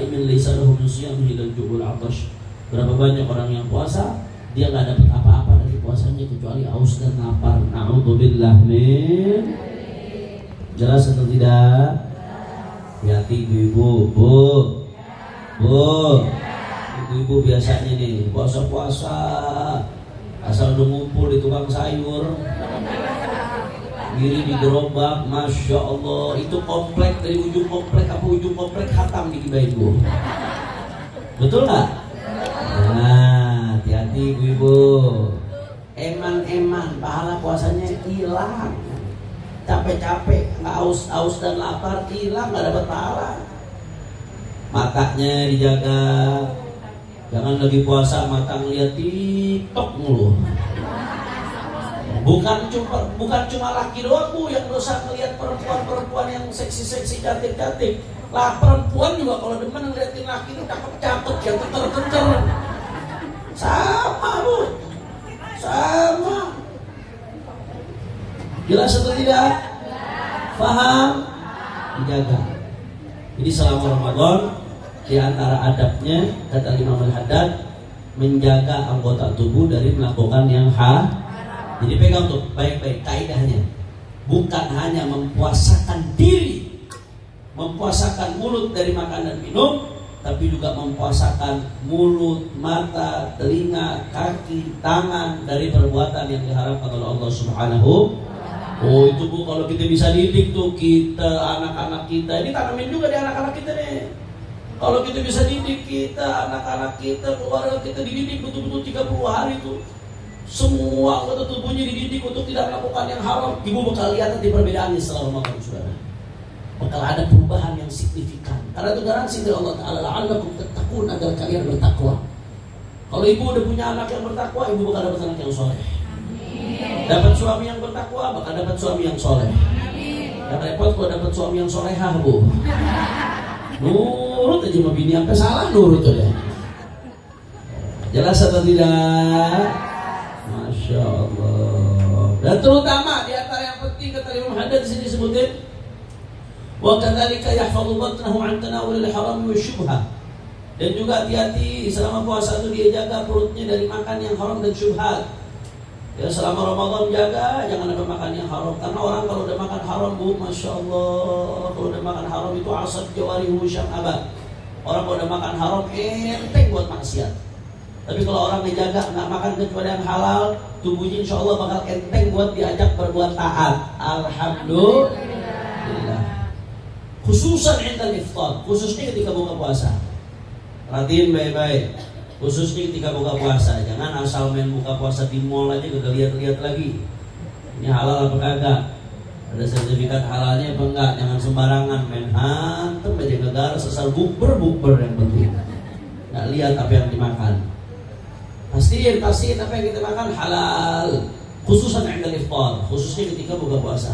sha'imin laysa lahu min shiyamihi illa al-ju'ul 'atash. Berapa banyak orang yang puasa, dia enggak dapat apa-apa dari puasanya kecuali haus dan lapar. Na'udzubillah min. Jelas atau tidak? Hati ibu-ibu, ibu-ibu biasanya nih puasa-puasa asal udah ngumpul di tukang sayur, diri di gerobak, masya Allah, itu komplek dari ujung komplek apa ujung komplek hatam digibahin bu. Betul nggak? Nah, hati-hati ibu-ibu. Eman-eman pahala puasanya hilang. Capek-capek, nggak aus dan lapar, hilang, nggak dapat pahala. Matanya dijaga, jangan lagi puasa mata ngeliat TikTok mulu. Bukan cuma laki doang bu yang dosa ngeliat perempuan yang seksi cantik. Lah perempuan juga kalau demen ngeliatin laki itu cakep yang keter. Sama bu, sama. Jelas atau tidak? Faham? Dijaga. Jadi selama Ramadan, di antara adabnya kata Imam Al-Haddad, menjaga anggota tubuh dari melakukan yang haram. Jadi pegang tuh baik-baik kaidahnya. Bukan hanya mempuasakan diri, mempuasakan mulut dari makan dan minum, tapi juga mempuasakan mulut, mata, telinga, kaki, tangan dari perbuatan yang diharapkan oleh Allah Subhanahu. Oh itu bu, kalau kita bisa didik tuh kita, anak-anak kita, ini tanamin juga di anak-anak kita nih. Kalau kita bisa didik kita, anak-anak kita, keluarga kita dididik betul-betul 30 hari tuh, semua anggota tubuhnya dididik untuk tidak melakukan yang haram. Ibu bakal lihat nanti perbedaannya setelah Ramadan, saudara. Bakal ada perubahan yang signifikan. Karena itu garansi dari Allah Ta'ala, la'allakum tattaqun, agar kalian bertakwa. Kalau ibu udah punya anak yang bertakwa, ibu bakal dapat anak yang soleh. Dapat suami yang bertakwa, bakal dapat suami yang soleh. Yang repot kalau dapat suami yang solehah bu. Nurut aja sama bini, sampai salah nurut aja. Jelas atau tidak? Masya Allah. Dan terutama di antara yang penting kata Imam Haddad di sini sebutin, wa kadzalika yahfadhu batnahu an tanawulil haram wa syubhah. Dan juga hati-hati selama puasa itu dia jaga perutnya dari makan yang haram dan syubhat. Ya selama Ramadan jaga, jangan ada makan yang haram. Karena orang kalau udah makan haram bu, masya Allah, kalau udah makan haram itu asad jawarihu syam'abad. Orang kalau udah makan haram enteng buat maksiat. Tapi kalau orang dijaga nggak makan kecuali yang halal, tubuhnya insya Allah bakal enteng buat diajak berbuat taat. Alhamdulillah. Khususan intal iftar, khususnya ketika buka puasa. Perhatiin baik-baik. Khususnya ketika buka puasa, jangan asal main buka puasa di mall aja gak lihat-lihat lagi. Ini halal apa kagak? Ada sertifikat halalnya apa enggak? Jangan sembarangan main hantem aja negara asal bukber yang penting. Nggak lihat apa yang dimakan. Pastiin apa yang kita makan halal. Khususan inda iftar, khususnya ketika buka puasa.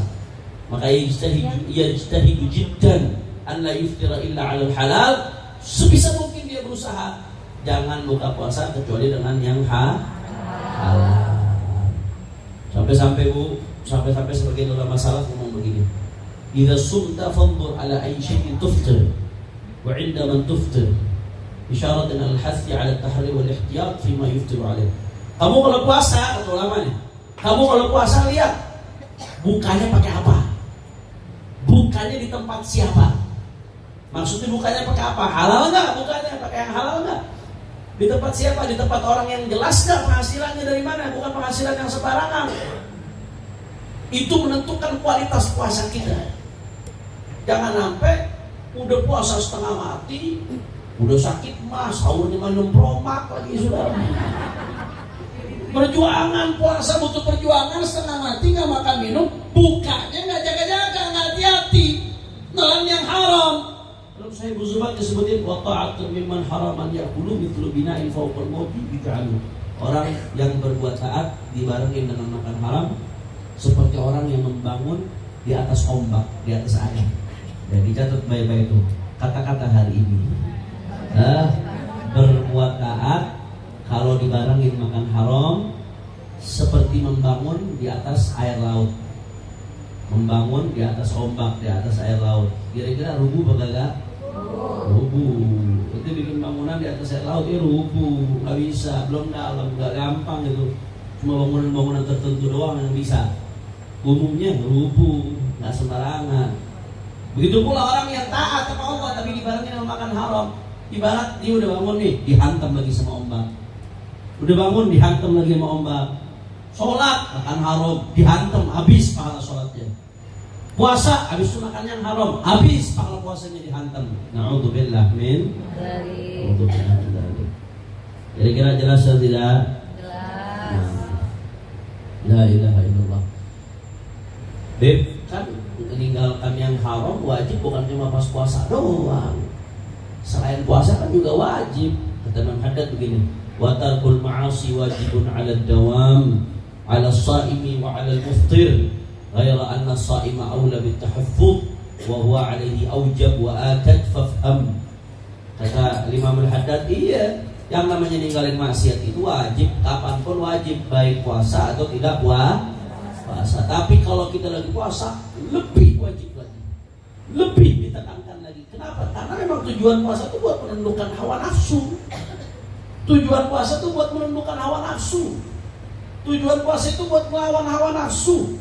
Maka yajtahidu jiddan an la yuftira illa 'ala halal. Sebisa mungkin dia berusaha jangan buka puasa kecuali dengan yang halal. Sampai bu, sampai sebagian ulama salaf ngomong begini. Idza sumta fanzur ala ayyi shay'in tuftir wa 'inda man tuftir. Isyarat al-hathi 'ala at-tahri wal ihtiyat fi ma yuftiru alaih. Kamu kalau puasa, kata ulama nih. Kamu kalau puasa lihat bukanya pakai apa? Bukanya di tempat siapa? Maksudnya bukanya pakai apa? Halal enggak bukanya? Pakai yang halal enggak? Di tempat siapa? Di tempat orang yang jelas gak penghasilannya dari mana? Bukan penghasilan yang sembarangan. Itu menentukan kualitas puasa kita. Jangan sampai udah puasa setengah mati, udah sakit mas, sahurnya minum promak lagi sudah. Perjuangan puasa butuh perjuangan, setengah mati gak makan minum, bukanya gak jaga-jaga, gak hati-hati, nelan yang haram. Lalu saya Zubair disebutin wa ta'atun mimman haraman yaqulu mithlu bina'in fawqal mawti bid'alu. Orang yang berbuat taat dibarengin dengan makan haram seperti orang yang membangun di atas ombak, di atas air. Dan dicatat baik-baik itu kata-kata hari ini. Berbuat taat kalau dibarengin makan haram seperti membangun di atas air laut. Membangun di atas ombak, di atas air laut. Kira-kira rubuh apa enggak? Rubuh. di atas air laut, rubuh, nggak bisa, belum dalam, nggak gampang gitu. Cuma bangunan-bangunan tertentu doang yang bisa. Umumnya rubuh, nggak sembarangan. Begitu pula orang yang taat sama Allah tapi dibarengin sama makan haram. Ibarat dia udah bangun nih, dihantam lagi sama ombak. Udah bangun, dihantam lagi sama ombak. Sholat, makan haram, dihantam, habis pahala sholatnya. Puasa, habis itu makan yang haram, habis pahala puasanya dihantam. Na'udzubillah min dzalik. Kira-kira jelas atau tidak? Jelas. La ilaha illallah. Beb, kan meninggalkan yang haram wajib bukan cuma pas puasa doang. Selain puasa kan juga wajib. Kata Imam Haddad begini, wa tarkul ma'asi wajibun 'ala ad-dawam 'ala as-sha'imi wa 'ala al-muftir. Ghaira anna as-sha'ima aula bit-tahaffuz wa huwa 'alaihi awjab wa akad fafham. Kata Imam Haddad, iya, yang namanya ninggalin maksiat itu wajib, kapanpun wajib, baik puasa atau tidak puasa. Tapi kalau kita lagi puasa, lebih wajib lagi, lebih ditekankan lagi. Kenapa? Karena memang tujuan puasa itu buat menundukkan hawa nafsu. Tujuan puasa itu buat menundukkan hawa nafsu. Tujuan puasa itu buat melawan hawa nafsu.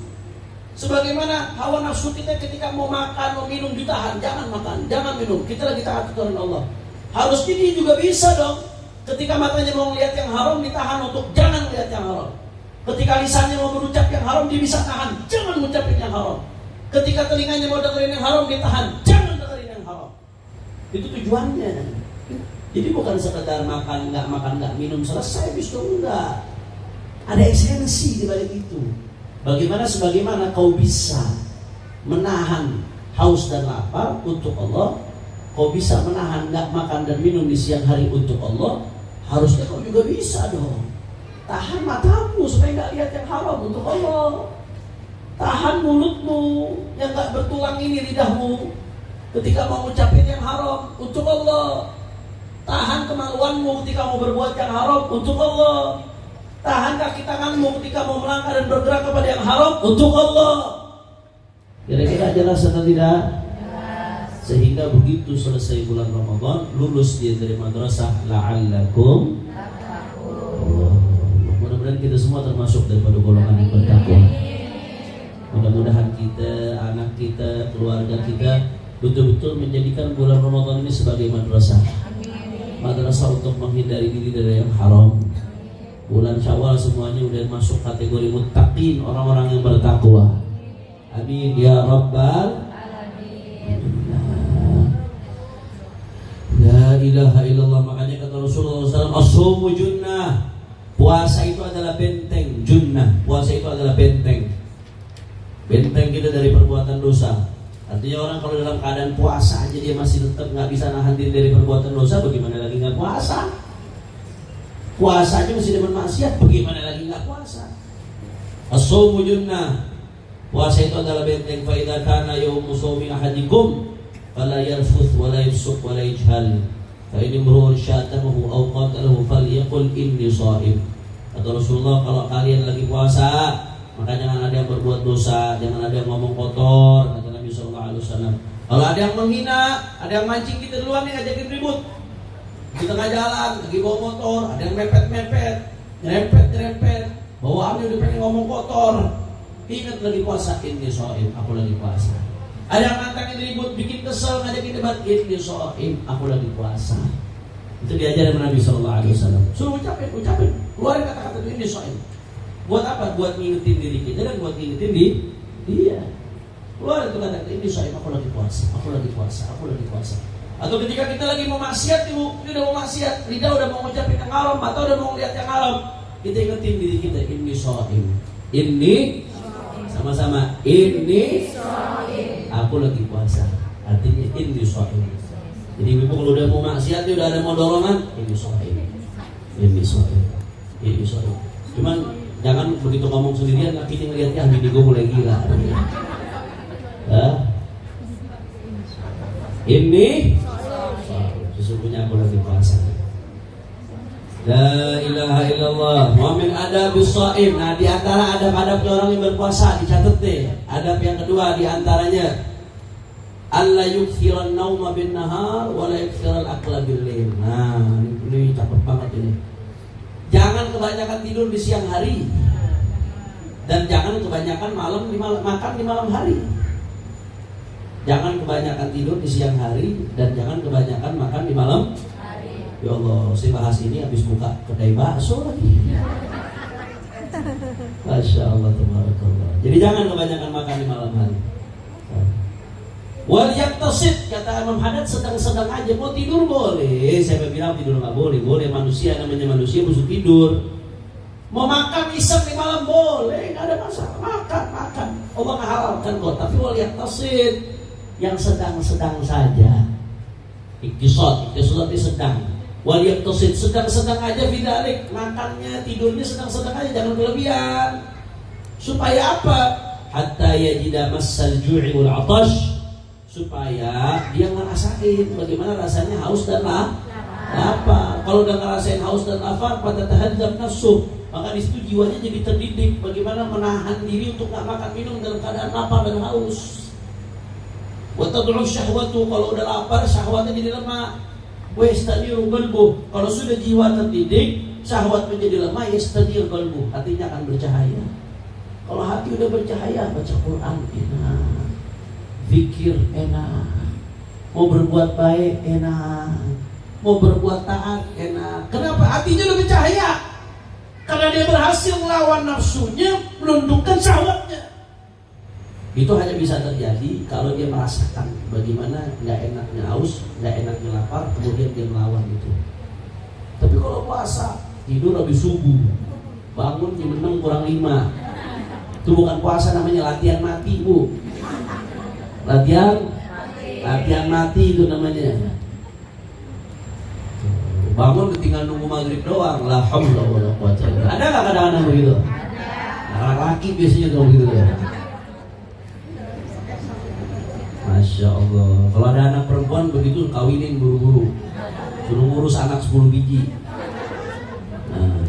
Sebagaimana hawa nafsu kita ketika mau makan, mau minum ditahan, jangan makan, jangan minum. Kita lagi taat aturan Allah. Harus ini juga bisa dong. Ketika matanya mau melihat yang haram, ditahan untuk jangan melihat yang haram. Ketika lisannya mau berucap yang haram, dia bisa tahan, jangan mengucapin yang haram. Ketika telinganya mau dengerin yang haram, ditahan, jangan dengerin yang haram. Itu tujuannya. Jadi bukan sekedar makan nggak minum selesai, bis itu enggak. Ada esensi di balik itu. Sebagaimana kau bisa menahan haus dan lapar untuk Allah, kau bisa menahan nggak makan dan minum di siang hari untuk Allah, harusnya kau juga bisa dong. Tahan matamu supaya nggak lihat yang haram untuk Allah. Tahan mulutmu yang nggak bertulang ini, lidahmu, ketika mau ngucapin yang haram untuk Allah. Tahan kemaluanmu ketika mau berbuat yang haram untuk Allah. Tahan kaki tanganmu ketika mau melangkah dan bergerak kepada yang haram untuk Allah. Kira-kira jelas atau tidak? Sehingga begitu selesai bulan Ramadan, lulus dia dari madrasah la'allakum tattaqun. Mudah-mudahan kita semua termasuk daripada golongan yang bertakwa. Mudah-mudahan kita, anak kita, keluarga kita betul-betul menjadikan bulan Ramadan ini sebagai madrasah. Madrasah untuk menghindari diri dari yang haram. Bulan Syawal semuanya udah masuk kategori muttaqin, orang-orang yang bertakwa. Amin ya rabbal alamin. La ilaha illallah. Makanya kata Rasulullah SAW, as-shaumu junnah. Puasa itu adalah benteng. Junnah, puasa itu adalah benteng. Benteng kita dari perbuatan dosa. Artinya orang kalau dalam keadaan puasa aja dia masih tetap nggak bisa nahan diri dari perbuatan dosa, bagaimana lagi nggak puasa? Puasa aja masih demen maksiat, bagaimana lagi nggak puasa? As-shaumu junnah. Puasa itu adalah benteng. Fa idza kana yaumu shaumi ahadikum fala yarfuth wa la yafsuq wa la yajhal. Fa in imru'un syatamahu aw qatalahu falyaqul inni shaim. Kata Rasulullah, kalau kalian lagi puasa, maka jangan ada yang berbuat dosa, jangan ada yang ngomong kotor, kata Nabi sallallahu alaihi wasallam. Kalau ada yang menghina, ada yang mancing kita duluan nih, ngajakin ribut di tengah jalan, lagi bawa motor, ada yang mepet-mepet, nyerempet, bawaannya udah pengen ngomong kotor. Ingat lagi puasa, inni shaim, aku lagi puasa. Ada yang nantangin ribut, bikin kesel, ngajakin debat, inni shaim, aku lagi puasa. Itu diajarin Nabi sallallahu alaihi wasallam. Suruh ucapin, keluarin kata-kata inni shaim. Buat apa? Buat ngingetin diri kita dan buat ngingetin dia. Keluarin itu kata-kata inni shaim, aku lagi puasa. Atau ketika kita lagi mau maksiat, ini udah mau maksiat, lidah udah mau ngucapin yang haram, mata udah mau lihat yang haram, kita ingetin diri kita, inni shaim. Ini sama-sama, ini aku lagi puasa. Artinya inni shaim. Jadi ibu kalau udah mau maksiat, udah ada mau dorongan, inni shaim. Cuman jangan begitu ngomong sendirian, akhirnya ngeliatnya bini gue mulai gila. Ini sesungguhnya aku lagi puasa. La ilaha illallah. Wa min adabis shaim. Nah, di antara adab-adab orang yang berpuasa dicatat deh. Adab yang kedua di antaranya alla yukthiran nauma bin nahar wa la yukthiral akla bil lail. Nah, ini cakep banget ini. Jangan kebanyakan tidur di siang hari dan jangan kebanyakan makan di malam hari. Jangan kebanyakan tidur di siang hari dan jangan kebanyakan makan di malam hari. Ya Allah, saya bahas ini habis buka kedai bakso lagi. Masya Allah, tabarakallah. Jadi jangan kebanyakan makan di malam hari. Wal yaktasid, kata Imam Haddad, sedang-sedang aja. Mau tidur boleh, saya bilang tidur nggak boleh. Boleh, manusia namanya manusia butuh tidur. Mau makan iseng di malam boleh, nggak ada masalah. Makan. Allah halalkan kok. Tapi wal yaktasid, yang sedang-sedang saja. Iktisad itu sedang. Wal yaktasid, sedang-sedang aja bidalik. Makannya, tidurnya sedang-sedang aja, jangan berlebihan. Supaya apa? Hatta yajida massal ju'i wal 'atash, supaya dia ngerasain bagaimana rasanya haus dan lapar. Kalau udah ngerasain haus dan lapar, pada tahadzab nafsu, maka di situ jiwanya jadi terdidik bagaimana menahan diri untuk nggak makan minum dalam keadaan lapar dan haus. Wa tad'u syahwatu, kalau udah lapar syahwatnya jadi lemah. Wa yastadiru qalbu, kalau sudah jiwa terdidik, syahwat menjadi lemah, yastadir qalbu, hatinya akan bercahaya. Kalau hati udah bercahaya, baca Quran enak, zikir enak, mau berbuat baik enak, mau berbuat taat enak. Kenapa? Hatinya udah bercahaya. Karena dia berhasil melawan nafsunya, melundukkan syahwatnya. Itu hanya bisa terjadi kalau dia merasakan bagaimana nggak enaknya haus, nggak enaknya lapar, kemudian dia melawan itu. Tapi kalau puasa, tidur habis subuh, bangun jam 6 kurang 5, itu bukan puasa, namanya latihan mati, Bu. Latihan mati itu namanya. Bangun tinggal nunggu maghrib doang. La haula wala quwwata illa billah. Ada nggak kadang-kadang begitu? Anak laki biasanya tuh begitu ya. Masya Allah. Kalau ada anak perempuan begitu, kawinin buru-buru, suruh ngurus anak 10 biji. Nah.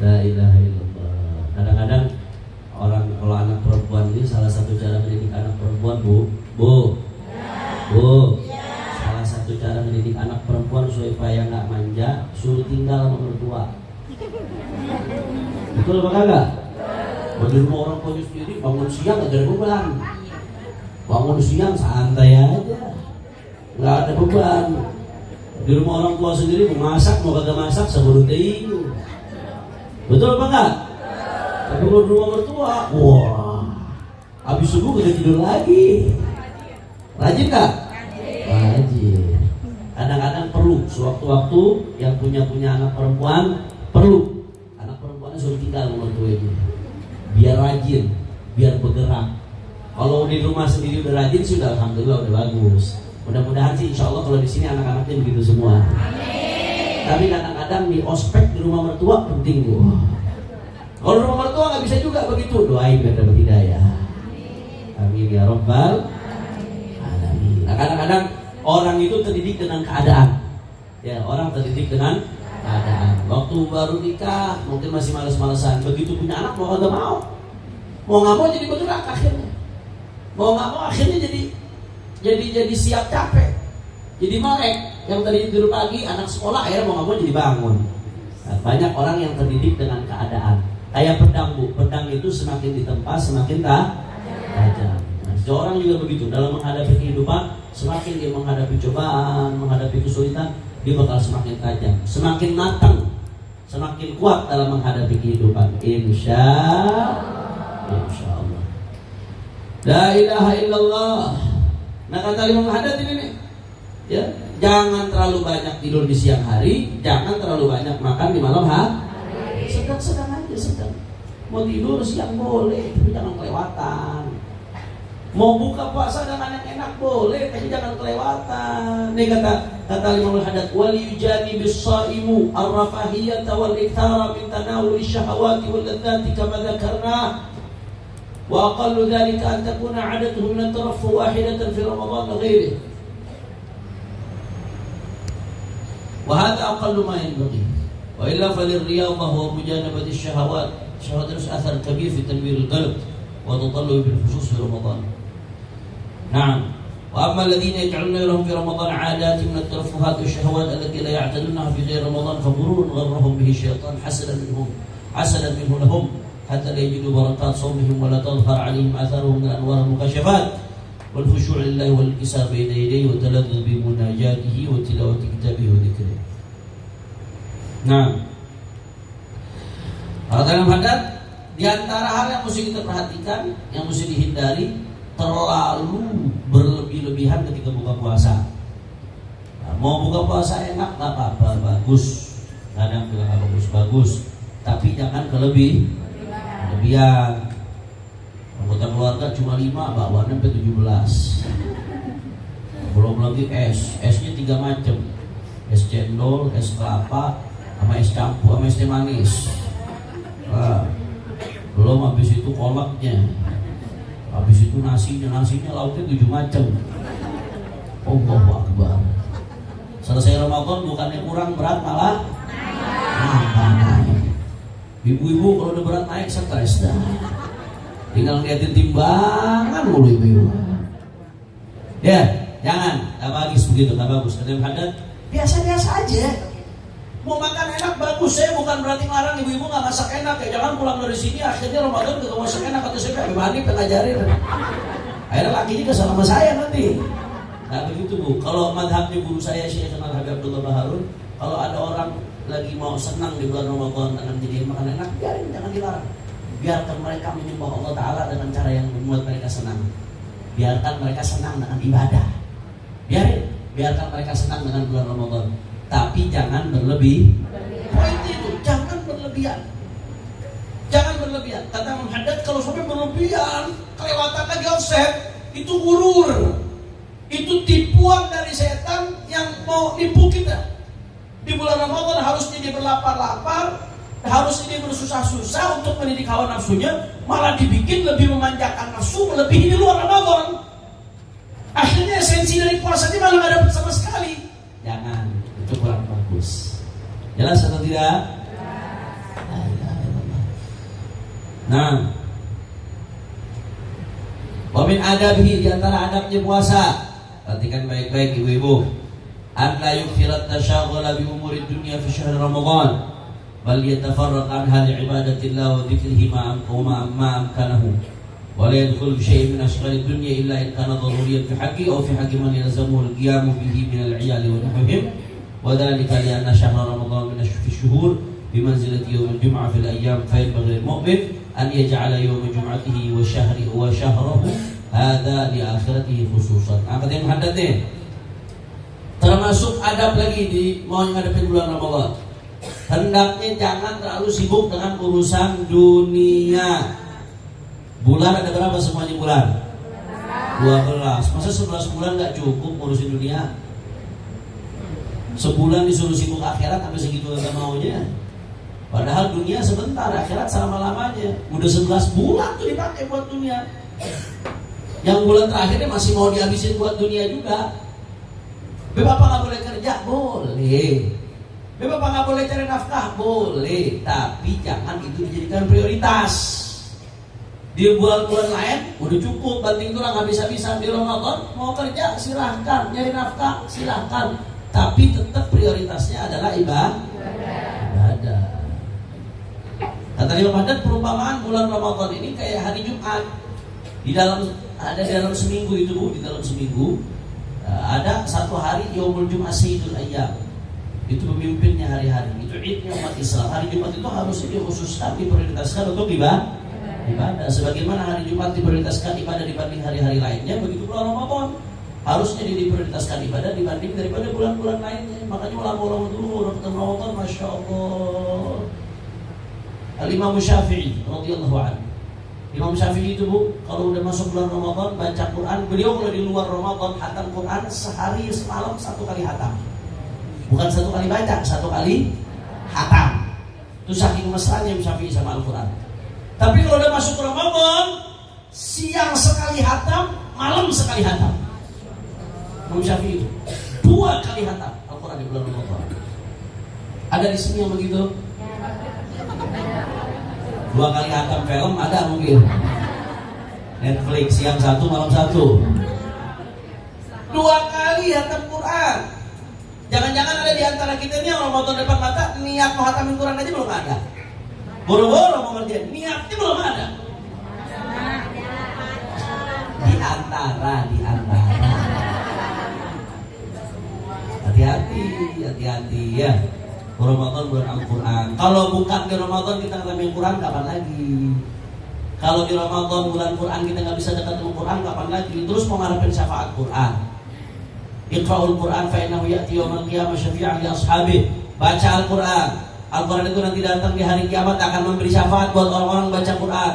La ilaha illallah. Kadang-kadang orang, kalau anak perempuan ini salah satu cara mendidik anak perempuan, Bu. Salah satu cara mendidik anak perempuan supaya nggak manja, suruh tinggal sama mertua. Betul apa kagak? Di rumah orang tuanya sendiri, bangun siang nggak ada beban. Bangun siang santai aja, nggak ada beban. Di rumah orang tua sendiri mau masak mau kagak masak sebelum ting. Betul apa enggak? Tapi kalau di rumah mertua, wah, habis subuh udah tidur lagi. Rajin nggak? Rajin. Kadang-kadang perlu sewaktu-waktu yang punya anak perempuan, perlu anak perempuannya suruh tinggal sama mertuanya, biar rajin, biar bergerak. Kalau di rumah sendiri udah rajin sih udah alhamdulillah udah bagus. Mudah-mudahan sih insya Allah kalau di sini anak-anaknya begitu semua. Tapi kadang-kadang di ospek di rumah mertua penting, Bu. Kalau rumah mertua nggak bisa juga begitu, doain biar dapat hidayah. Amin ya Rabbal alamin. Nah, kadang-kadang orang itu terdidik dengan keadaan. Ya, orang terdidik dengan keadaan. Waktu baru nikah mungkin masih malas-malasan. Begitu punya anak mau nggak mau, jadi bergerak akhirnya. Mau nggak mau akhirnya jadi siap capek. Jadi melek. Yang tadi tidur pagi anak sekolah akhirnya mau nggak mau jadi bangun. Nah, banyak orang yang terdidik dengan keadaan. Kayak pedang, Bu. Pedang itu semakin ditempa semakin tajam. Nah, seorang juga begitu dalam menghadapi kehidupan. Semakin dia menghadapi cobaan, menghadapi kesulitan, dia bakal semakin tajam, semakin matang, semakin kuat dalam menghadapi kehidupan. Insya Allah. La ilaha illallah. Nah, kata Imam Haddad ini nih, ya, jangan terlalu banyak tidur di siang hari, jangan terlalu banyak makan di malam hari. Sedang-sedang aja, sedang. Mau tidur siang boleh, tapi jangan kelewatan. Mau buka puasa dengan yang enak boleh, tapi jangan kelewatan. Ini kata Imam Haddad, wal yujani bis-shaimu ar-rafahiyata wal ikthara min tanawul syahawati wal ladzati kama dzakarna. Wa aqallu dzalika an takuna 'adatuhu min at-taraffu wahidatan fi Ramadan wa ghairihi. Wa hadha aqallu ma yanbaghi. Wa illa falirriyadhah wa mujanabati syahawat. Syahawat itu athar kabir fi tanwir al-qalb. وتطلب بالخصوص في رمضان. نعم. وأما الذين يجعلون لهم في رمضان عادات من الترفهات والشهوات التي لا يعتدونها في غير رمضان فغرور غرهم به الشيطان حسدا منه لهم حتى لا يجدوا بركات صومهم ولا تظهر عليهم آثاره من الأنوار المكشفات والخشوع لله والانكسار بين يديه والتلذذ بمناجاته وتلاوة كتابه وذكره. Nah, perhatian hadat di antara hal yang mesti kita perhatikan, yang mesti dihindari, terlalu berlebih-lebihan ketika buka puasa. Nah, mau buka puasa enak nggak apa-apa, bagus. Kadang bilang nggak bagus, tapi jangan kelebihan. Anggota keluarga cuma 5, bawaannya sampai 17. Belum lagi esnya 3 macam, es cendol, es kelapa, sama es campur, sama es teh manis. Nah, belum habis itu kolaknya, habis itu nasinya lauknya 7 macam. Allahu Akbar. Selesai Ramadan bukannya kurang berat, malah naik. Ibu-ibu kalau udah berat naik stres dah. Tinggal ngeliatin timbangan mulu ibu-ibu. Ya, jangan, gak bagus begitu, gak bagus. Kadang hadat biasa-biasa aja. Mau makan enak bagus, saya bukan berarti ngelarang ibu-ibu gak masak enak ya. Jangan pulang dari sini akhirnya Ramadan gak masak enak atau saya kayak Bani pengajarin. Akhirnya lakinya kesal sama saya nanti. Nah begitu Bu. Kalau madhabnya guru saya Syekh Al-Habib Abdullah Baharun, kalau ada orang lagi mau senang di bulan Ramadan dengan jadi makan enak, biarin, jangan dilarang. Biarkan mereka menyembah Allah Ta'ala dengan cara yang membuat mereka senang. Biarkan mereka senang dengan ibadah. Biarkan mereka senang dengan bulan Ramadan. Tapi jangan berlebih. Poin itu, jangan berlebihan. Jangan berlebihan. Kata Imam Haddad, kalau sampai berlebihan, kelewatan lagi offset, itu gurur. Itu tipuan dari setan yang mau nipu kita. Di bulan Ramadan harusnya dia berlapar-lapar, harus ini bersusah-susah untuk mendidik hawa nafsunya, malah dibikin lebih memanjakan nafsu melebihi di luar Ramadan. Akhirnya esensi dari puasa ini malah gak dapat sama sekali. Jangan, itu kurang bagus. Jelas atau tidak? Nah, wa min adabihi, di antara adabnya puasa, perhatikan baik-baik ibu-ibu, an la yukthirat tasyaghula bi umuri dunya fi syahr Ramadan, bal yatafarraq anha li ibadatillah wa dzikrihi ma amkanahu wa la yadkhulu bi syai'in min ashghali dunya illa in kana daruriyyan fi haqqi aw fi haqqi man yalzamuhu al-qiyam bihi min al-'iyali wa nahwihim wa dhalika li anna shahra Ramadan min ash-shuhur bi manzilati yawm al-jum'ah fi al-ayyam fa yanbaghi lil-mu'min an yaj'ala yawm jum'atihi wa shahrahu hadha li akhiratihi khususan. Apa yang hadat nih? Termasuk adab lagi di mau ngadepin bulan Ramadan. Hendaknya jangan terlalu sibuk dengan urusan dunia. Bulan ada berapa semuanya bulan? 12. Masa 11 bulan gak cukup ngurusin dunia? Sebulan disuruh sibuk akhirat sampai segitu gak maunya. Padahal dunia sebentar, akhirat selama-lamanya. Udah 11 bulan tuh dipakai buat dunia. Yang bulan terakhirnya masih mau dihabisin buat dunia juga. Bapak gak boleh kerja? Boleh. Bapak nggak boleh cari nafkah? Boleh, tapi jangan itu dijadikan prioritas. Di bulan-bulan lain udah cukup, banting tulang habis-habisan. Di Ramadan mau kerja silahkan, nyari nafkah silahkan, tapi tetap prioritasnya adalah ibadah. Kata Imam Haddad, perumpamaan bulan Ramadan ini kayak hari Jumat. Di dalam seminggu itu Bu, di dalam seminggu ada satu hari Yaumul Jum'ah Sayyidul Ayyam. Itu pemimpinnya hari-hari, itu idnya umat Islam. Hari Jumat itu harusnya dikhususkan, diprioritaskan untuk ibadah. Sebagaimana hari Jumat diprioritaskan ibadah dibanding hari-hari lainnya, begitu bulan Ramadan harusnya diprioritaskan ibadah dibanding daripada bulan-bulan lainnya. Makanya ulama-ulama dulu Ramadan, Masya Allah, Al-Imam Syafi'i radhiyallahu anhu. Imam Syafi'i itu Bu, kalau udah masuk bulan Ramadan baca Quran, beliau kalau di luar Ramadan hatam Quran sehari semalam 1 kali hatam. Bukan 1 kali baca, 1 kali hatam. Itu saking mesranya Imam Syafi'i sama Al-Quran. Tapi kalau udah masuk Ramadan, siang sekali hatam, malam sekali hatam. Imam Syafi'i itu 2 kali hatam Al-Quran di bulan Ramadan. Ada di sini yang begitu? 2 kali hatam film ada mungkin. Netflix, siang satu, malam satu. 2 kali hatam Quran. Jangan-jangan ada di antara kita ini yang Ramadan depan mata niat mau hatamin Quran aja belum ada. Boro-boro mau ngerjain, niatnya belum ada. Di antara. Hati-hati ya. Ramadan bulan Al-Quran. Kalau bukan di Ramadan kita ngalamin Quran kapan lagi? Kalau di Ramadan bulan Quran kita nggak bisa dekat dengan Quran kapan lagi? Terus mau ngarepin syafaat Quran. Iqra'ul Quran fa innahu ya'ti yaumil qiyamah syafi'an li ashabi. Baca Al-Quran. Al-Quran itu nanti datang di hari kiamat akan memberi syafaat buat orang-orang baca Quran.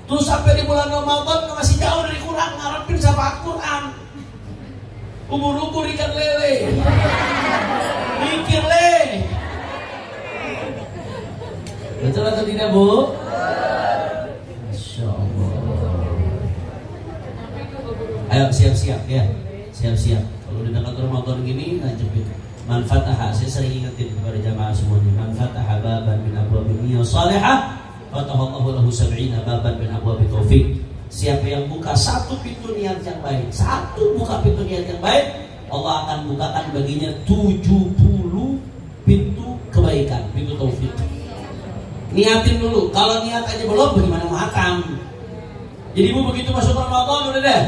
Terus sampai di bulan Ramadan masih jauh dari Quran, ngarepin syafaat Quran. Ubur-ubur ikan lele. Mikir le. Betul atau tidak, Bu? Masya Allah. Ayo siap-siap ya. Siap-siap. Kalau di dekat Ramadan gini, najepin. Man fataha, saya sering ingetin kepada jamaah semuanya. Man fataha baban min abwabil niyyah salihah, fatahallahu lahu 70 baban min abwabil taufiq. Siapa yang buka satu pintu niat yang baik, satu buka pintu niat yang baik, Allah akan bukakan baginya 70 pintu kebaikan, pintu taufik. Niatin dulu. Kalau niat aja belum, bagaimana mau hatam? Jadi Bu begitu masuk Ramadan udah deh.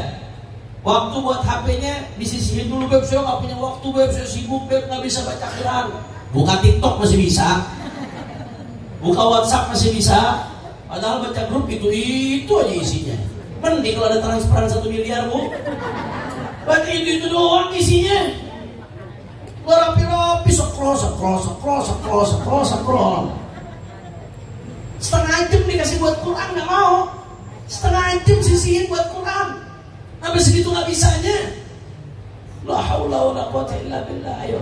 Waktu buat HP-nya disisihin dulu, Beb. Saya nggak punya waktu, Beb. Saya sibuk, Beb. Nggak bisa baca Quran. Buka TikTok masih bisa. Buka WhatsApp masih bisa. Padahal baca grup itu aja isinya. Mending kalau ada transferan 1 miliar, Bu. Baca itu doang isinya. Rapi-rapi, scroll. Setengah jam dikasih buat Quran, nggak mau. Setengah jam sisihin buat Quran. Sampai segitu nggak bisanya. La haula wala quwwata illa billah. Ayo.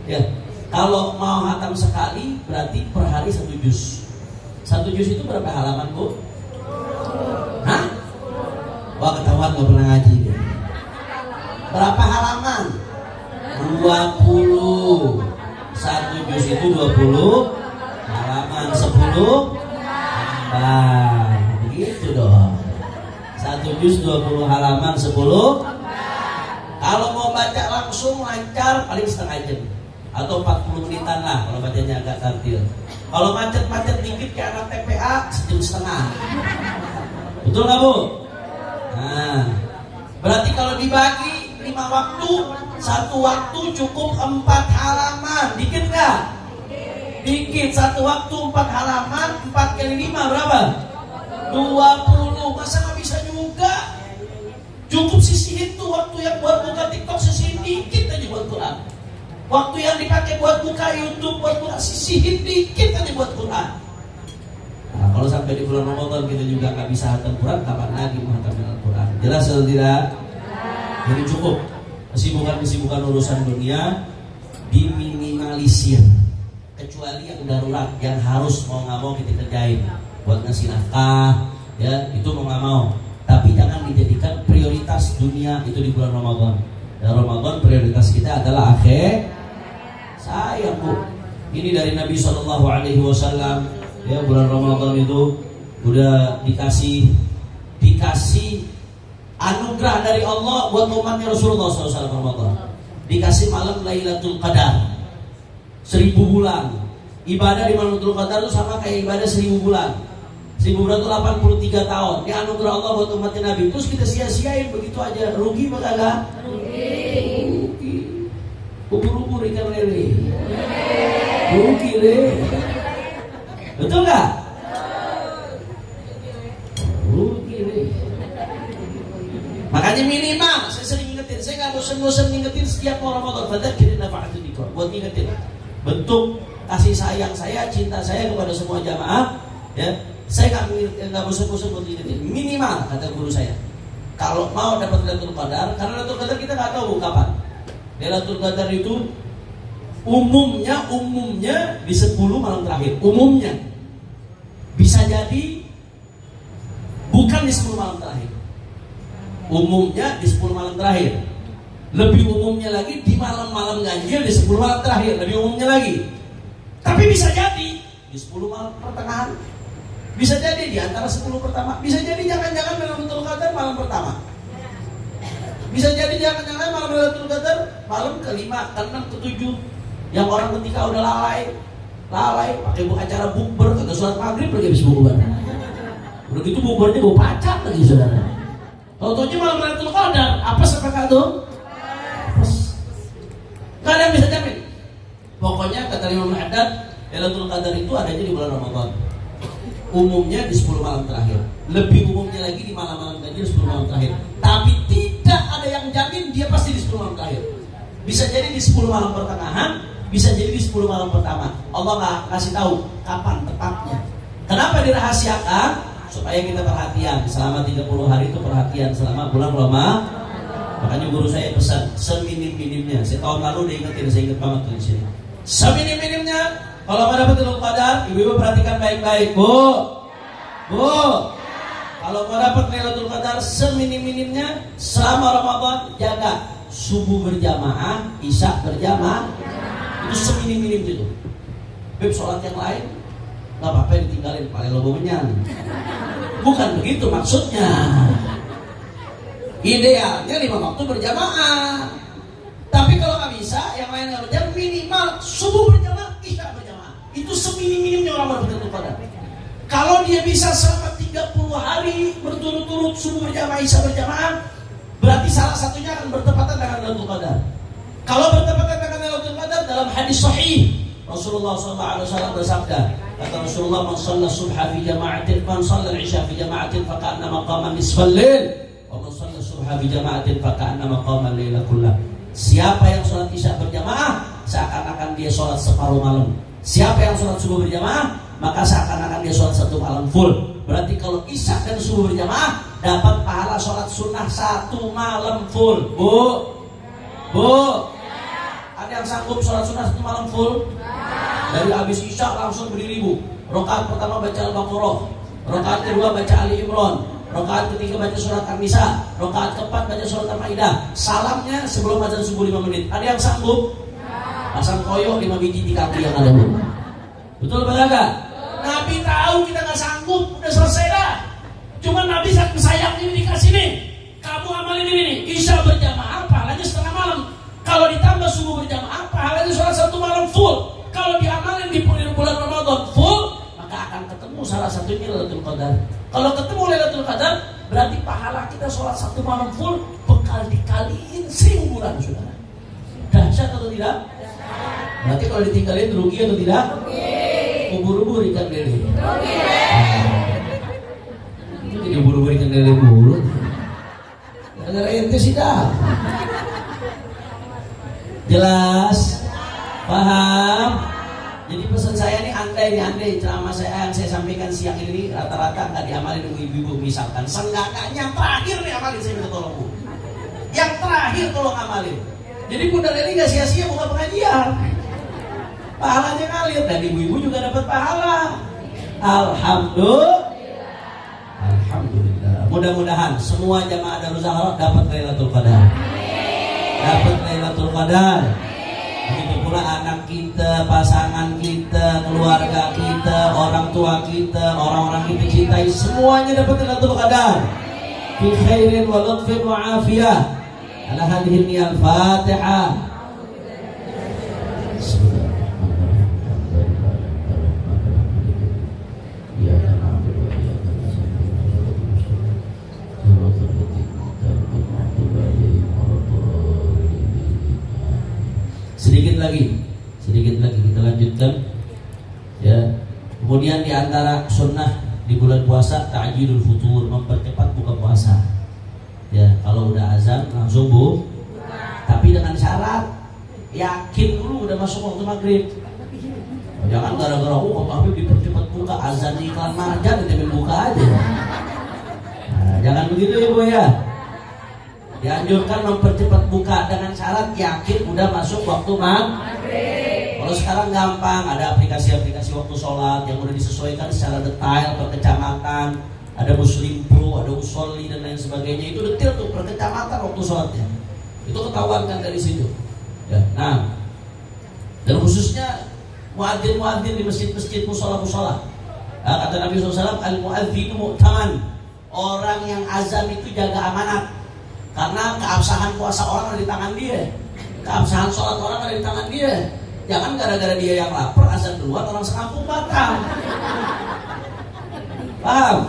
Ya. Kalau mau hatam sekali berarti per hari 1 juz. 1 juz itu berapa halaman, Bu? Hah? Wah, ketahuan nggak pernah ngaji dia. Berapa halaman? 20. 1 juz itu 20 halaman, 10 lembar. Begitu dong. 1 juz 20 halaman, 10. Kalau mau baca langsung lancar paling setengah jam atau 40 menitan lah kalau bacanya agak tartil. Kalau macet-macet dikit kayak anak TPA 1,5 jam. Betul nggak, Bu? Nah, berarti kalau dibagi 5 waktu, 1 waktu cukup 4 halaman. Dikit nggak? Dikit. 1 waktu 4 halaman, 4 kali 5 berapa? 20. Masa nggak bisa juga? Cukup sisihin tuh waktu yang buat buka TikTok, sisihin dikit aja buat Quran. Waktu yang dipakai buat buka YouTube, buat buka, sisihin dikit aja buat Quran. Nah, kalau sampai di bulan Ramadan kita juga nggak bisa hatam Quran, kapan lagi menghatamin Al-Quran? Jelas atau tidak? Jadi cukup kesibukan urusan dunia diminimalisir, kecuali yang darurat, yang harus mau nggak mau kita kerjain buat ngasih nafkah, ya itu mau nggak mau. Tapi jangan dijadikan prioritas dunia itu di bulan Ramadan. Dan Ramadan prioritas kita adalah akhir. Sayang, Bu, ini dari Nabi SAW. Ya, bulan Ramadan itu udah dikasih anugerah dari Allah buat umatnya Rasulullah SAW. Ramadan dikasih malam Lailatul Qadar 1000 bulan. Ibadah di malam Lailatul Qadar itu sama kayak ibadah 1000 bulan. 1000 bulan itu 83 tahun. Ini anugerah Allah buat umatnya Nabi. Terus kita sia-siain begitu aja. Rugi apa kagak? Rugi. Ubur-ubur ikan lele. Rugi le. Betul nggak? Rugi le. Makanya minimal, saya sering ingetin, saya nggak bosan-bosan ngingetin setiap Ramadan. Fadzakir nafa'atul dzikr. Buat ngingetin bentuk kasih sayang saya, cinta saya kepada semua jamaah, ya. Saya nggak bosan-bosan buat ngingetin. Minimal, kata guru saya, kalau mau dapat Lailatul Qadar, karena Lailatul Qadar kita nggak tahu kapan. Lailatul Qadar itu umumnya di 10 malam terakhir. Umumnya bisa jadi bukan di 10 malam terakhir. Umumnya di 10 malam terakhir. Lebih umumnya lagi di malam-malam ganjil di 10 malam terakhir. Lebih umumnya lagi. Tapi bisa jadi di 10 malam pertengahan. Bisa jadi di antara 10 pertama, bisa jadi jangan-jangan Lailatul Qadar malam pertama. Bisa jadi jangan-jangan malam Lailatul Qadar malam ke-5, ke-6, ke-7. Yang orang ketika udah lalai pakai acara bukber, kagak sholat maghrib lagi habis bukber. Udah gitu bukbernya bawa pacar lagi saudara. Tau-taunya malam Lailatul Qadar, apa sepakah tuh? Gak ada yang bisa jamin. Pokoknya kata Imam Haddad, Lailatul Qadar itu adanya di bulan Ramadan. Umumnya di 10 malam terakhir. Lebih umumnya lagi di malam-malam ganjil 10 malam terakhir. Tapi tidak ada yang jamin dia pasti di 10 malam terakhir. Bisa jadi di 10 malam pertengahan, bisa jadi di 10 malam pertama. Allah nggak kasih tahu kapan tepatnya. Kenapa dirahasiakan? Supaya kita perhatian. Selama 30 hari itu perhatian selama bulan Ramadan. Makanya guru saya pesan seminim-minimnya. Saya tahun lalu udah ingetin, saya ingat banget tuh di sini. Seminim-minimnya, kalau mau dapat Lailatul Qadar, ibu-ibu perhatikan baik-baik, Bu. Kalau mau dapat Lailatul Qadar seminim-minimnya selama Ramadan, jaga subuh berjamaah, isya berjamaah. Itu seminim-minim itu. Beb sholat yang lain nggak apa-apa ditinggalin, paling lo menyan. Bukan begitu maksudnya. Idealnya 5 waktu berjamaah. Tapi kalau nggak bisa, yang lain nggak berjamaah, minimal subuh berjamaah, isya berjamaah. Itu seminim-minimnya orang Lailatul Qadar. Kalau dia bisa selama 30 hari berturut-turut subuh berjamaah, isya berjamaah, berarti salah satunya akan bertepatan dengan Lailatul Qadar. Kalau bertepatan dengan Lailatul Qadar dalam hadis sahih, Rasulullah SAW bersabda, kata Rasulullah, man shalla subha fi jama'atin, man shalla al-isya fi jama'atin, faka'annama qama nisfal lail, wa man shalla subha fi jama'atin, faka'annama qama al-laila kullah. Siapa yang sholat isya berjamaah, seakan-akan dia sholat separuh malam. Siapa yang sholat subuh berjamaah, maka seakan-akan dia sholat 1 malam full. Berarti kalau isya dan subuh berjamaah, dapat pahala sholat sunnah 1 malam full. Bu, ada yang sanggup sholat sunnah 1 malam full? Dari habis isya langsung berdiri, Bu. Rakaat pertama baca Al-Baqarah, rakaat kedua baca Ali Imran, rakaat ketiga baca surat An-Nisa, rakaat keempat baca surat Al-Maidah. Salamnya sebelum azan subuh 5 menit. Ada yang sanggup? Pasang koyo 5 biji di kaki yang ada, Bu. Betul apa enggak? Nabi tahu kita nggak sanggup, udah selesai dah. Cuma Nabi sayang ini dikasih nih. Kamu amalin ini nih, isya berjamaah pahalanya setengah malam. Kalau ditambah subuh berjamaah pahalanya sholat 1 malam full. Kalau diamalin di bulan Ramadan full, maka akan ketemu salah satunya Lailatul Qadar. Kalau ketemu Lailatul Qadar, berarti pahala kita sholat 1 malam full bekal dikaliin 1000 bulan, saudara. Dahsyat atau tidak? Berarti kalau ditinggalin rugi atau tidak? Ubur-ubur ikan lele. Itu jadi ubur-ubur ikan lele mulu. Ada ente sih dah. Jelas? Paham? Jadi pesan saya nih, andai ceramah saya yang saya sampaikan siang ini rata-rata nggak diamalin ibu-ibu, misalkan seenggaknya yang terakhir nih amalin, saya minta tolong, Bu. Yang terakhir tolong amalin. Jadi Bunda Leli nggak sia-sia buka pengajian, pahalanya ngalir dan ibu-ibu juga dapat pahala. Alhamdulillah. Mudah-mudahan semua jamaah Darul Zahra dapat Lailatul Qadar. Dapat Lailatul Qadar. Begitu pula anak kita, pasangan kita, keluarga kita, orang tua kita, orang-orang kita cintai, semuanya dapat Lailatul Qadar. Fi khairin wa lutfin wa afiyah. Ala hadhihi niyal Fatihah. Sedikit lagi kita lanjutkan ya. Kemudian di antara sunnah di bulan puasa ta'jilul futur, mempercepat buka puasa. Ya, kalau udah azan langsung Bu. Tapi dengan syarat yakin dulu udah masuk waktu maghrib. Jangan gara-gara tapi dipercepat buka, azan di iklan marjan dijamin buka aja. Nah, jangan begitu ya Bu ya. Dianjurkan mempercepat buka dengan syarat yakin udah masuk waktu maghrib. Kalau sekarang gampang, ada aplikasi-aplikasi waktu sholat yang udah disesuaikan secara detail per kecamatan. Ada Muslim Pro, ada Usolli dan lain sebagainya. Itu detail tuh per kecamatan waktu sholatnya. Itu ketahuan kan dari situ. Ya, nah, dan khususnya muadzin-muadzin di masjid-masjid, musola-musola. Kata Nabi SAW, al-mu'adzinu mu'taman. Orang yang azan itu jaga amanat. Karena keabsahan puasa orang ada di tangan dia, keabsahan sholat orang ada di tangan dia. Jangan gara-gara dia yang lapar azan duluan, orang sekampung batal. Paham?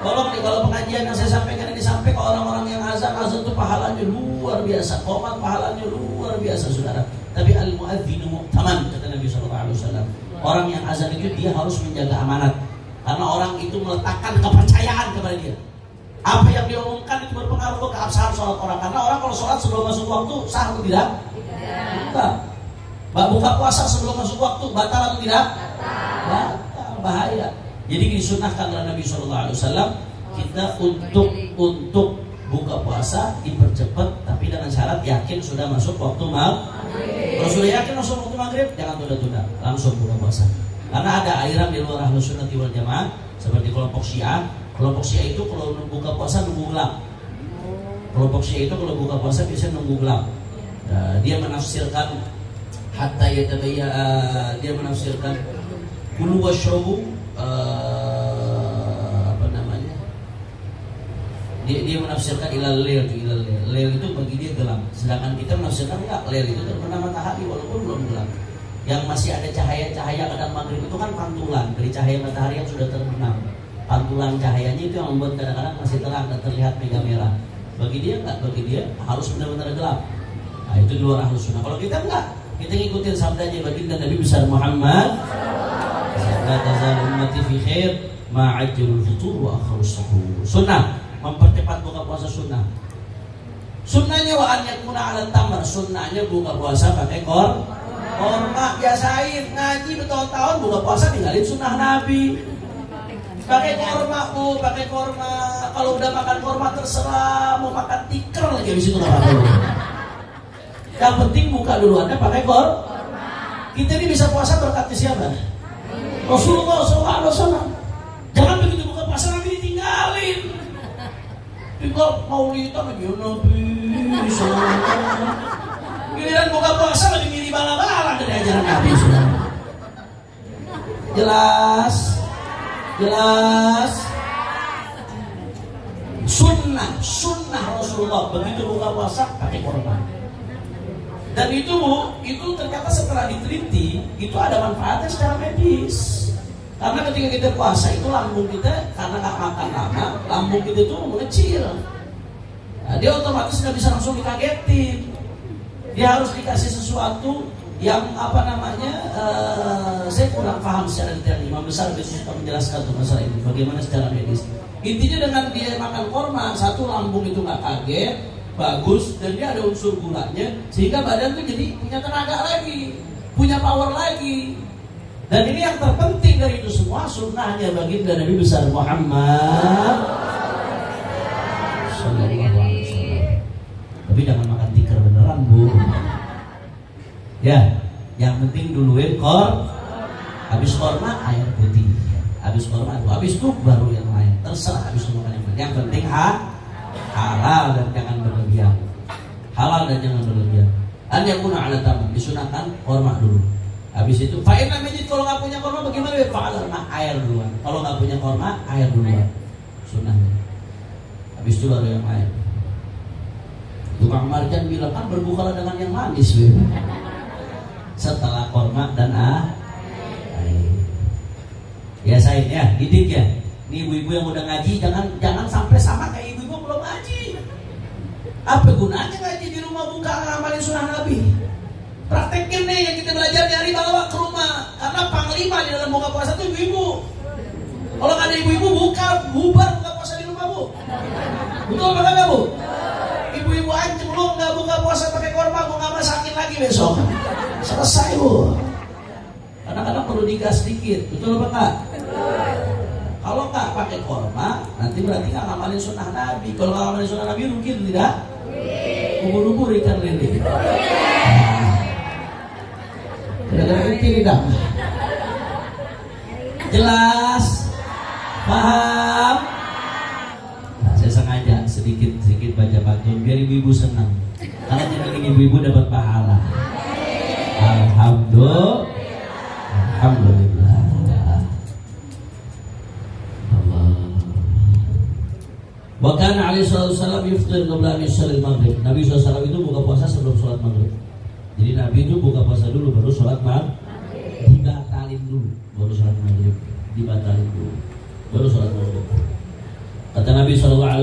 Kalau pengajian yang saya sampaikan ini sampai ke orang-orang yang azan itu pahalanya luar biasa, qomat pahalanya luar biasa, saudara. Tapi al-mu'adzinu mu'taman, kata Nabi SAW. Orang yang azan itu dia harus menjaga amanat, karena orang itu meletakkan kepercayaan kepada dia. Apa yang diomongkan itu berpengaruh ke keabsahan sholat orang. Karena orang kalau sholat sebelum masuk waktu sah atau tidak? Tidak. Buka puasa sebelum masuk waktu batal atau tidak? Batal, bahaya. Jadi disunahkan oleh Nabi SAW kita untuk buka puasa dipercepat, tapi dengan syarat yakin sudah masuk waktu maghrib. Kalau sudah yakin masuk waktu maghrib, jangan tunda-tunda, langsung buka puasa. Karena ada aliran di luar Ahlus Sunnah wal Jamaah seperti kelompok Syiah. Kelompok Syiah itu kalau buka puasa nunggu gelap. Kelompok Syiah itu kalau buka puasa biasanya nunggu gelap. Dia menafsirkan hatta yatabayya, dia menafsirkan kulu washrabu, apa namanya? Dia menafsirkan ilal lail itu bagi dia gelap. Sedangkan kita menafsirkan enggak, lail itu terbenam matahari walaupun belum gelap. Yang masih ada cahaya-cahaya kadang maghrib itu kan pantulan dari cahaya matahari yang sudah terbenam. Pantulan cahayanya itu yang membuat kadang-kadang masih terang dan terlihat mega merah. Bagi dia enggak, bagi dia harus benar-benar gelap. Nah, itu di luar Ahlus Sunnah. Kalau kita enggak, kita ngikutin sabdanya baginda Nabi besar Muhammad. La tazal ummati fi khair ma ajjalul futur wa akharus suhur. Sunnah, mempercepat buka puasa sunnah. Sunnahnya wa an yakuna 'ala tamar. Sunnahnya buka puasa pakai korma. Biasain ngaji bertahun-tahun buka puasa tinggalin sunnah Nabi. Pakai korma. Kalau udah makan korma terserah, mau makan tikar lagi habis itu enggak apa-apa. Yang penting buka dulu Anda pakai korma. Kita ini bisa puasa berkat siapa? Rasulullah SAW. Jangan begitu buka puasa Nabi ditinggalin. Tinggal maulidan lagi Nabi SAW. Giliran buka puasa lagi milih bala-bala dari ajaran Nabi SAW. Jelas. Sunnah Rasulullah begitu buka puasa pakai korban. Dan itu ternyata setelah diteliti itu ada manfaatnya secara medis. Karena ketika kita puasa itu lambung kita karena nggak makan lama, lambung kita itu mengecil. Nah, dia otomatis nggak bisa langsung dikagetin. Dia harus dikasih sesuatu yang saya kurang paham secara detail. Imam besar besok suka menjelaskan untuk masalah ini bagaimana secara medis. Intinya dengan dia makan korma, satu lambung itu nggak kaget, bagus, dan dia ada unsur gulanya sehingga badan tuh jadi punya tenaga lagi, punya power lagi. Dan ini yang terpenting dari itu semua, sunnahnya baginda Nabi besar Muhammad sallallahu alaihi wasallam. Tapi jangan makan tikar beneran, Bu. Ya, yang penting duluin habis korma air putih. Habis korma itu, habis itu baru yang lain. Terserah habis itu makan yang lain. Yang penting halal dan jangan berlebihan. Halal dan jangan berlebihan. An yakuna 'ala tamam, disunahkan korma dulu. Habis itu fa'in namanya kalau nggak punya korma bagaimana? Fa'alna air duluan. Kalau nggak punya korma air duluan. Sunnahnya. Habis itu baru yang lain. Tukang marjan bilang kan berbukalah dengan yang manis ya. Setelah korma dan air. Biasain ya, didik ya. Ini ibu-ibu yang udah ngaji jangan sampai sama kayak ibu-ibu belum ngaji. Apa gunanya ngaji di rumah buka ngamalin sunnah Nabi? Praktekin nih yang kita belajar dari bawa ke rumah. Karena panglima di dalam buka puasa itu ibu-ibu. Kalau nggak ada ibu-ibu bubar buka puasa di rumah, Bu. Betul apa enggak, Bu? Ibu-ibu ancam lu nggak buka puasa pakai korma, gua nggak masakin lagi besok. Selesai, Bu. Kadang-kadang perlu digas sedikit. Betul apa enggak? Kalau nggak pakai korma, nanti berarti nggak ngamalin sunnah Nabi. Kalau nggak ngamalin sunnah Nabi rugi tidak? Ubur-ubur ikan lele. Gara-gara itu tidak. Jelas? Paham? Nah, saya sengaja sedikit baca pantun biar ibu-ibu senang. Karena jadi ibu-ibu dapat pahala. Alhamdulillah. Wa kana alaihi wasallam yuftir qabla an yusalli maghrib. Nabi SAW itu buka puasa sebelum sholat maghrib. Jadi Nabi itu buka puasa dulu baru sholat maghrib. Dibatalin dulu baru sholat maghrib. Dibatalin dulu baru sholat maghrib. Kata Nabi SAW,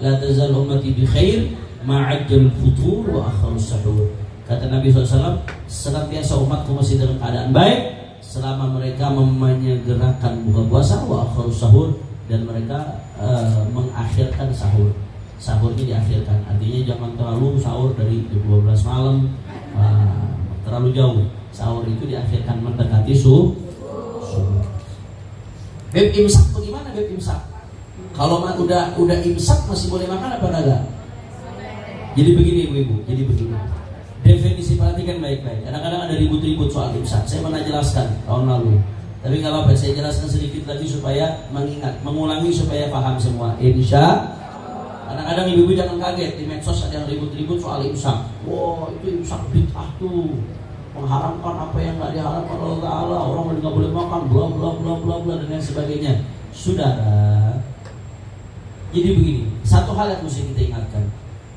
la tazal ummati bi khair ma'ajjal futur wa akharus sahur. Kata Nabi SAW, senantiasa umatku masih dalam keadaan baik selama mereka menyegerakan buka puasa wa akharus sahur, dan mereka mengakhirkan sahur. Sahurnya diakhirkan, artinya jangan terlalu sahur dari 12 malam, terlalu jauh. Sahur itu diakhirkan mendekati subuh. Beb imsak bagaimana beb imsak? Kalau udah imsak masih boleh makan apa enggak? Jadi begini ibu-ibu, jadi begini. Definisi, perhatikan baik-baik. Kadang-kadang ada ribut-ribut soal imsak. Saya pernah jelaskan tahun lalu. Tapi nggak apa-apa, saya jelaskan sedikit lagi supaya mengulangi supaya paham semua. Insya. Kadang-kadang ibu-ibu jangan kaget di medsos ada yang ribut-ribut soal imsak. Wah, itu imsak bid'ah tuh, mengharamkan apa yang nggak diharamkan oleh Allah. Orang nggak boleh makan, bla bla bla bla bla dan lain sebagainya. Saudara, jadi begini, satu hal yang mesti kita ingatkan.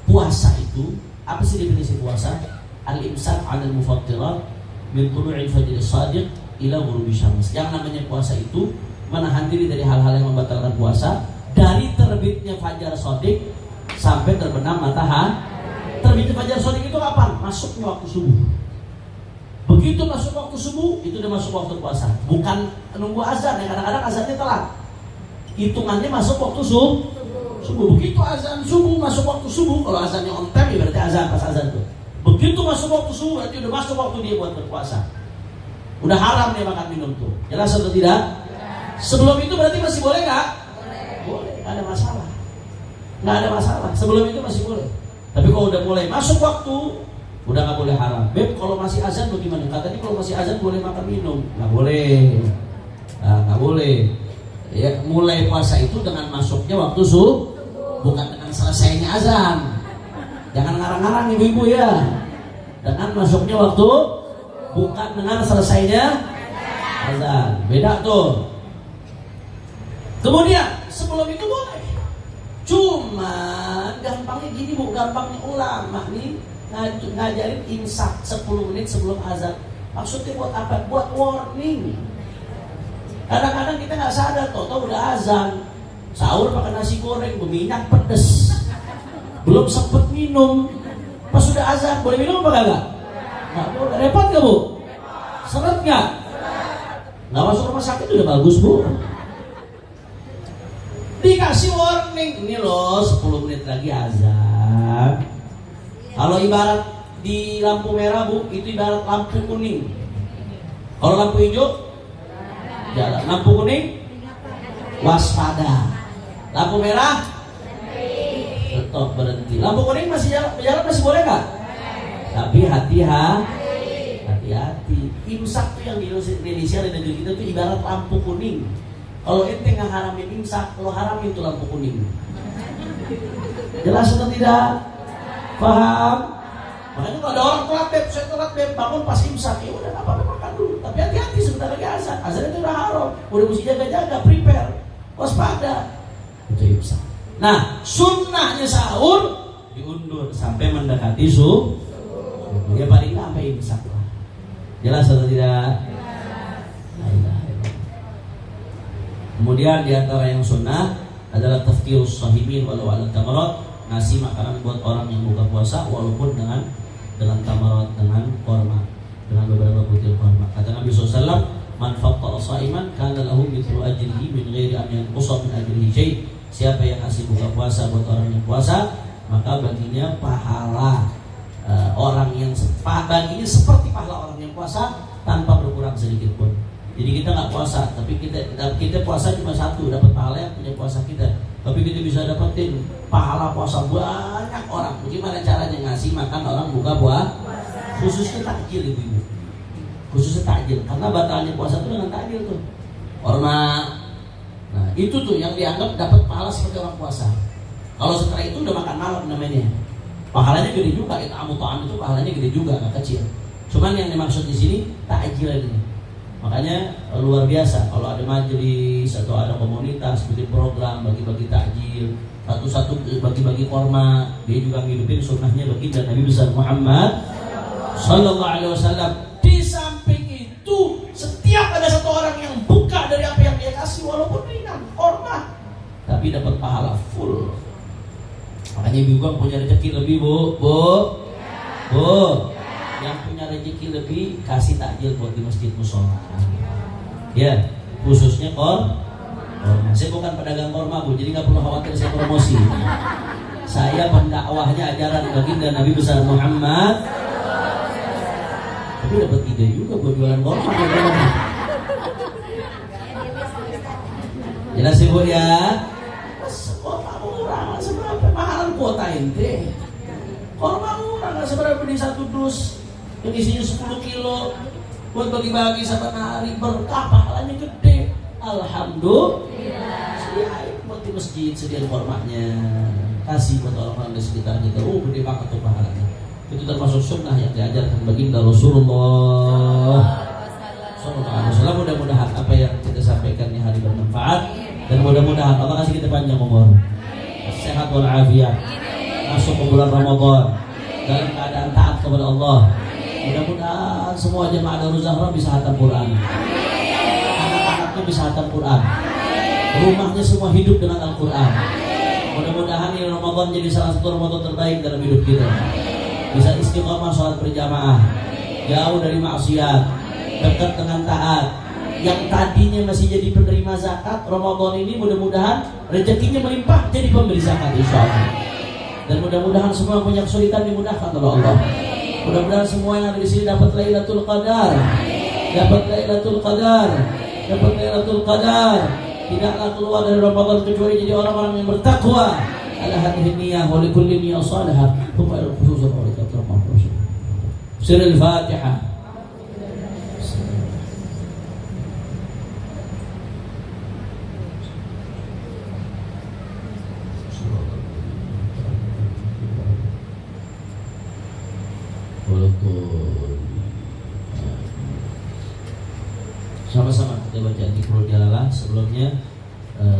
Puasa itu, apa sih definisi puasa? Al-imsak 'anil mufattirat min tulu'il fajr as-shadiq ila ghurubi syams. Yang namanya puasa itu menahan diri dari hal-hal yang membatalkan puasa dari terbitnya fajar shadiq sampai terbenam matahari. Terbitnya fajar shadiq itu kapan? Masuknya waktu subuh. Begitu masuk waktu subuh, itu udah masuk waktu puasa. Bukan nunggu azan, ya kadang-kadang azannya telat. Hitungannya masuk waktu subuh. Begitu azan subuh masuk waktu subuh. Kalau azannya on time ya berarti azan pas azan tuh. Begitu masuk waktu subuh berarti udah masuk waktu dia buat berpuasa. Udah haram dia makan minum tuh. Jelas atau tidak? Sebelum itu berarti masih boleh nggak? Boleh, nggak ada masalah. Nggak ada masalah. Sebelum itu masih boleh. Tapi kalau udah mulai masuk waktu, udah nggak boleh haram. Beb, kalau masih azan bagaimana? Katanya kalau masih azan boleh makan minum. Nggak boleh. Nggak boleh. Ya, mulai puasa itu dengan masuknya waktu subuh, bukan dengan selesainya azan. Jangan ngarang-ngarang ibu-ibu ya. Dengan masuknya waktu, bukan dengan selesainya azan. Beda tuh. Kemudian sebelum itu boleh. Cuma gampangnya gini bu, gampangnya ulama nih ngajarin imsak 10 menit sebelum azan. Maksudnya buat apa? Buat warning. Kadang-kadang kita nggak sadar, tau udah azan, sahur pakai nasi goreng berminyak pedes, belum sempet minum, pas sudah azan boleh minum apa kagak? Nggak boleh. Repot nggak bu? Seret nggak? Nggak masuk rumah sakit udah bagus bu. Dikasih warning, ini loh 10 menit lagi azan. Kalau ibarat di lampu merah bu, itu ibarat lampu kuning. Kalau lampu hijau jalan, lampu kuning waspada, lampu merah stop berhenti. Lampu kuning masih jalan masih boleh nggak? Tapi hati-hati. Imsak tuh yang di Indonesia dan negeri kita tuh ibarat lampu kuning. Kalau ente nggak haramin imsak, lo haramin tuh lampu kuning. Jelas atau tidak? Paham? Makanya kalau ada orang telat beb, saya telat beb, bangun pas imsak, ya udah apa-apa makan dulu. Tapi hati-hati sebentar lagi azan. Azan itu udah haram, udah mesti jaga-jaga, prepare, waspada. Itu imsak. Nah, sunnahnya sahur diundur sampai mendekati subuh. Ya paling nggak sampai imsak lah. Jelas atau tidak? Kemudian diantara yang sunnah adalah taftirus shahimin walau ala tamarat, ngasih makanan buat orang yang buka puasa walaupun dengan tamarat, dengan korma, dengan beberapa butir korma. Kata Nabi SAW, man fattara sha'iman kana lahu mithlu ajrihi min ghairi an yanqusa min ajrihi syai'. Siapa yang kasih buka puasa buat orang yang puasa, maka baginya pahala orang yang baginya seperti pahala orang yang puasa tanpa berkurang sedikit pun. Jadi kita nggak puasa, tapi kita puasa cuma satu, dapat pahala yang punya puasa kita. Tapi kita bisa dapetin pahala puasa banyak orang. Bagaimana caranya ngasih makan orang buka puasa? Khususnya takjil ibu-ibu. Khususnya takjil, karena batalnya puasa itu dengan takjil tuh. Orma. Nah itu tuh yang dianggap dapat pahala seperti orang puasa. Kalau setelah itu udah makan malam namanya. Pahalanya gede juga, itu amu ta'am itu pahalanya gede juga, nggak kecil. Cuman yang dimaksud di sini takjil ini. Makanya luar biasa kalau ada majelis atau ada komunitas bikin program bagi-bagi takjil, satu-satu bagi-bagi korma, dia juga ngidupin sunnahnya baginda Nabi besar Muhammad Sallallahu Alaihi Wasallam. Di samping itu, setiap ada satu orang yang buka dari apa yang dia kasih, walaupun ringan korma, tapi dapat pahala full. Makanya ibu punya rezeki lebih, bu. Yang punya rezeki lebih kasih takjil buat di masjid musola. Ya, khususnya korma. Saya bukan pedagang korma, bu, jadi nggak perlu khawatir saya promosi. Saya pendakwahnya ajaran baginda Nabi besar Muhammad. Tapi dapat ide juga buat jualan korma. Jelas ibu ya. Korma murah, seberapa mahalan kuota ente. Korma murah, nggak seberapa di satu dus yang isinya 10 kilo buat bagi-bagi sama hari, berkah pahalanya gede. Alhamdulillah. Sediain buat di masjid, sediain kormanya, kasih buat orang-orang di sekitar kita. Gede banget tuh pahalanya. Itu termasuk sunnah yang diajarkan baginda Rasulullah Sallallahu Alaihi Wasallam. Mudah-mudahan apa yang kita sampaikan di hari bermanfaat, dan mudah-mudahan Allah kasih kita panjang umur, sehat walafiat, masuk ke bulan Ramadan dalam keadaan taat kepada Allah. Mudah-mudahan semua jemaah Darul Zahra bisa hatam Quran, anak-anaknya bisa hatam Quran, rumahnya semua hidup dengan Al-Quran. Mudah-mudahan ini Ramadan jadi salah satu Ramadan terbaik dalam hidup kita. Bisa istiqomah sholat berjamaah, jauh dari maksiat, dekat dengan taat. Yang tadinya masih jadi penerima zakat, Ramadan ini mudah-mudahan rezekinya melimpah jadi pemberi zakat insyaallah. Dan mudah-mudahan semua punya kesulitan dimudahkan oleh Allah. Mudah-mudahan semua yang ada di sini dapat Lailatul Qadar, dapat Lailatul Qadar, dapat Lailatul Qadar. Tidaklah keluar dari Ramadan kecuali jadi orang-orang yang bertakwa. Ala hadhihi niyyah wa likulli niyyah salihah. Thumma al-khusus wa al-rahmah. Surah Al-Fatihah. Sama-sama kita baca Dzikrul Jalalah. Sebelumnya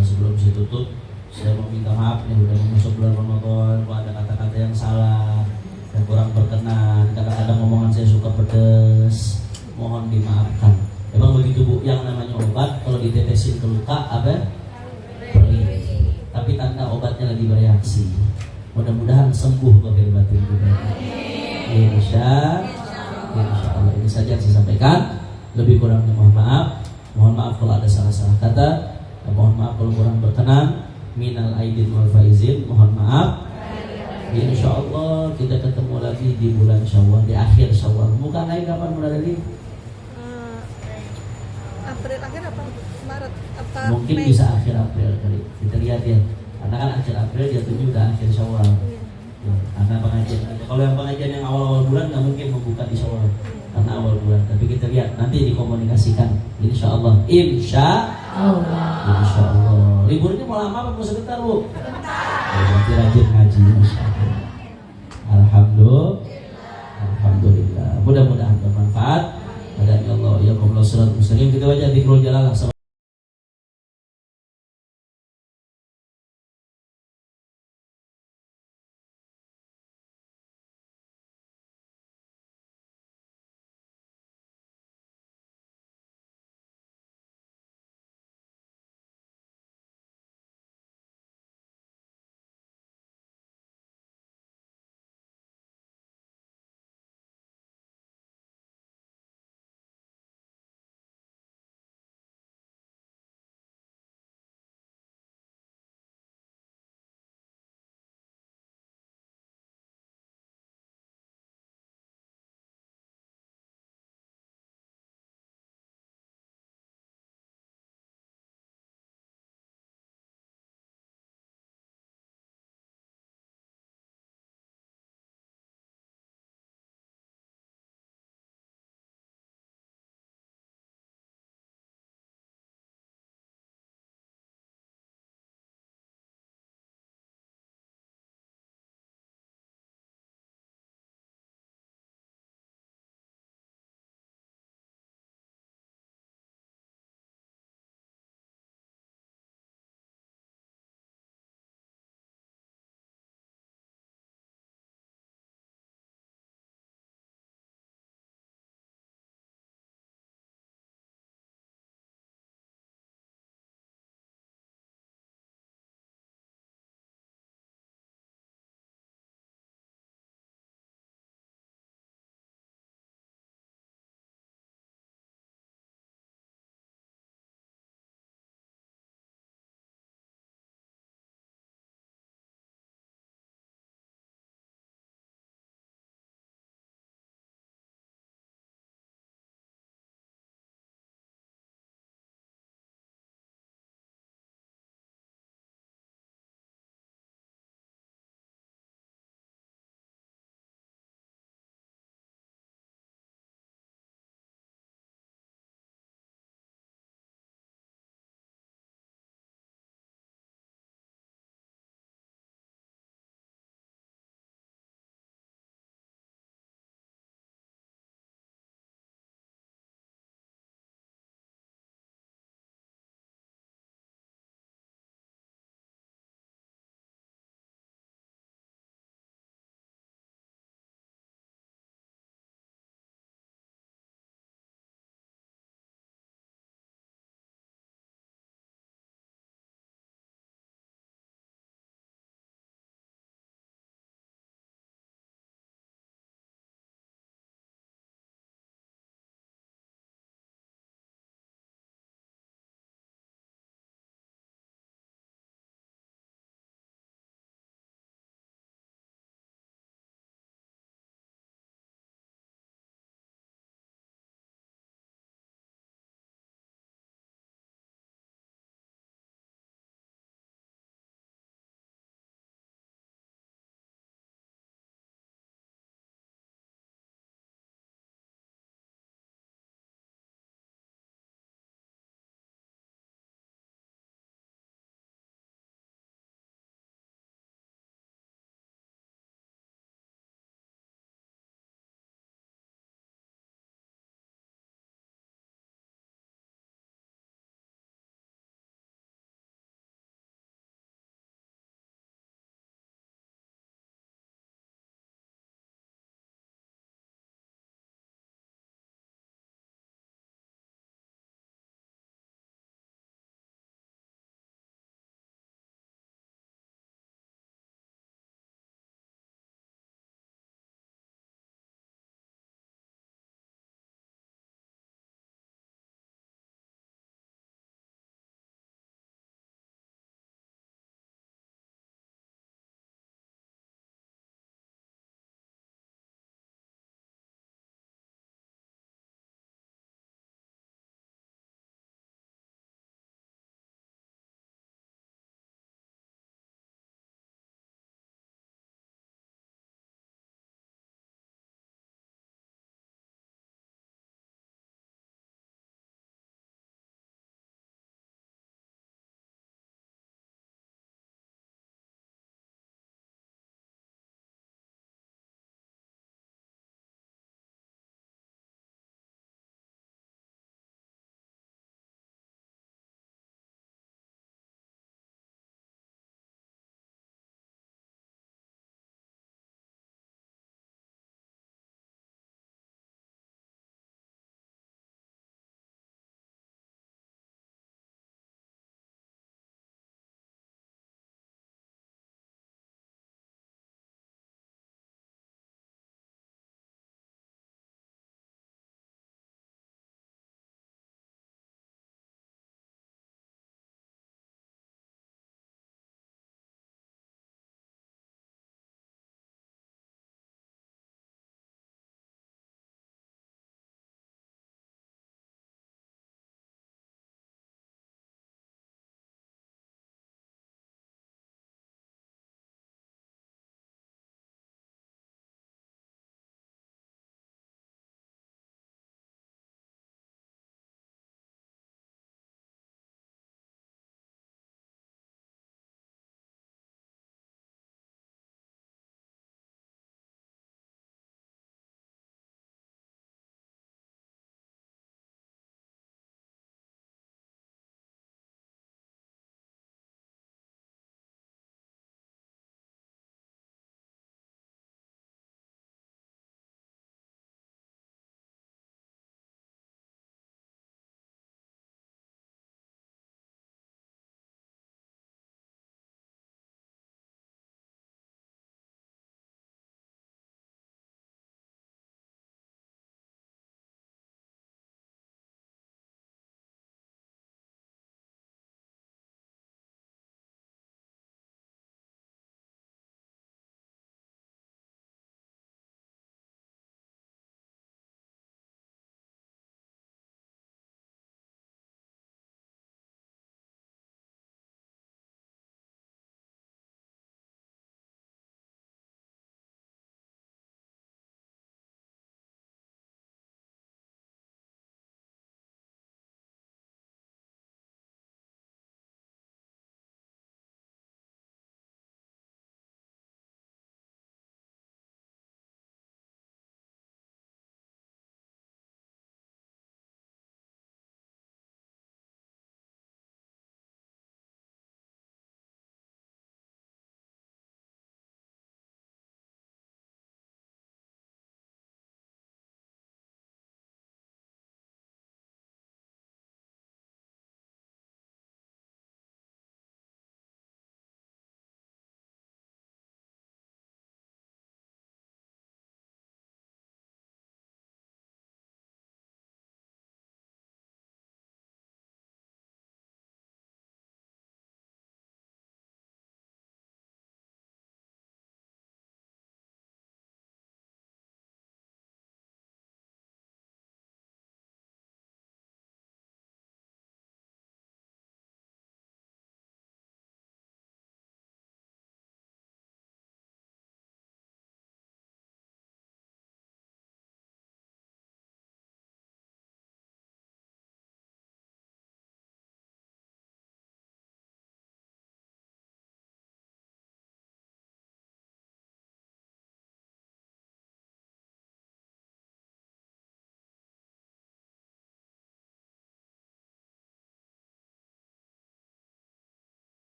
sebelum saya tutup, saya mau minta maaf nih, udah masuk bulan Ramadan. Kalau ada kata-kata yang salah yang kurang berkenan, kadang-kadang omongan saya suka pedes, mohon dimaafkan. Emang begitu bu, yang namanya obat kalau ditetesin ke luka apa? Perih. Tapi tanda obatnya lagi bereaksi. Mudah-mudahan sembuh lahir batin kita. Insya Allah. Ini saja yang saya sampaikan. Lebih kurangnya mohon maaf. Mohon maaf kalau ada salah-salah kata. Mohon maaf kalau kurang berkenan. Minal aidin wal faizin. Mohon maaf. Insya Allah kita ketemu lagi di bulan Syawal, di akhir Syawal. Bukan naik kapan mulai lagi? April akhir apa? Maret apa? Mungkin Mei? bisa akhir April kali. Kita lihat ya. Karena kan akhir April dia tuju udah akhir Syawal. Ya, karena pengajian. Kalau yang pengajian yang awal-awal bulan nggak mungkin membuka di Syawal. Karena awal bulan. Tapi kita lihat nanti dikomunikasikan. Insya Allah. Insya Allah. Liburnya mau lama apa mau sebentar bu? Berarti rajin ngaji. Alhamdulillah. Mudah-mudahan bermanfaat. Pada Allah ya Allah. Kita baca Dzikrul Jalalah.